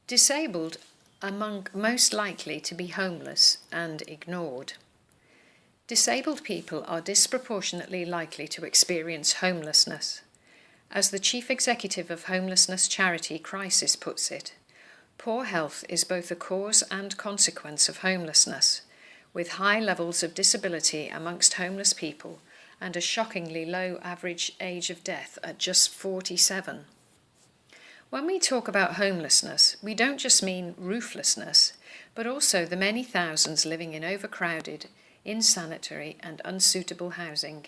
Disabled among most likely to be homeless and ignored. Disabled people are disproportionately likely to experience homelessness. As the chief executive of homelessness charity Crisis puts it, poor health is both a cause and consequence of homelessness, with high levels of disability amongst homeless people and a shockingly low average age of death at just 47. When we talk about homelessness, we don't just mean rooflessness, but also the many thousands living in overcrowded, insanitary and unsuitable housing.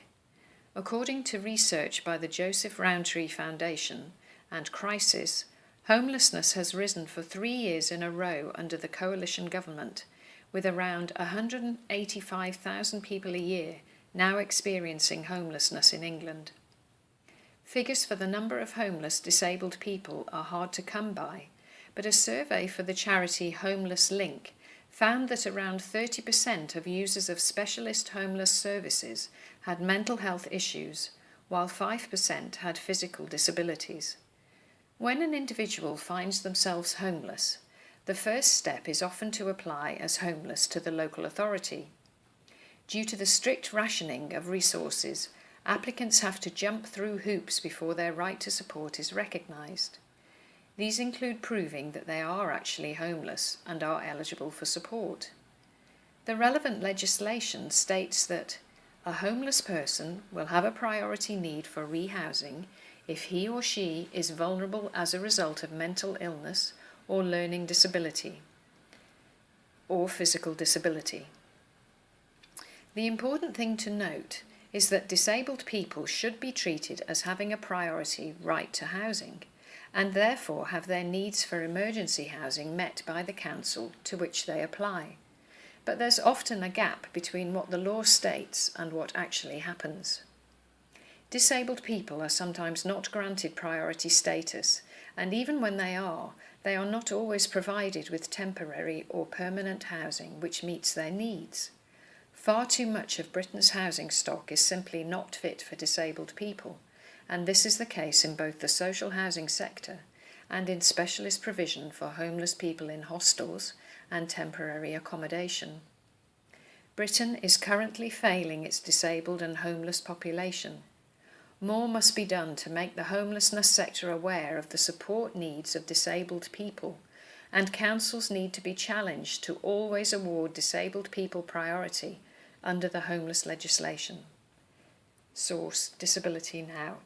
According to research by the Joseph Rowntree Foundation and Crisis, homelessness has risen for 3 years in a row under the coalition government, with around 185,000 people a year now experiencing homelessness in England. Figures for the number of homeless disabled people are hard to come by, but a survey for the charity Homeless Link found that around 30% of users of specialist homeless services had mental health issues, while 5% had physical disabilities. When an individual finds themselves homeless, the first step is often to apply as homeless to the local authority. Due to the strict rationing of resources, applicants have to jump through hoops before their right to support is recognised. These include proving that they are actually homeless and are eligible for support. The relevant legislation states that a homeless person will have a priority need for rehousing if he or she is vulnerable as a result of mental illness or learning disability or physical disability. The important thing to note is that disabled people should be treated as having a priority right to housing, and therefore have their needs for emergency housing met by the council to which they apply. But there's often a gap between what the law states and what actually happens. Disabled people are sometimes not granted priority status, and even when they are not always provided with temporary or permanent housing which meets their needs. Far too much of Britain's housing stock is simply not fit for disabled people, and this is the case in both the social housing sector and in specialist provision for homeless people in hostels and temporary accommodation. Britain is currently failing its disabled and homeless population. More must be done to make the homelessness sector aware of the support needs of disabled people, and councils need to be challenged to always award disabled people priority under the homeless legislation. Source: Disability Now.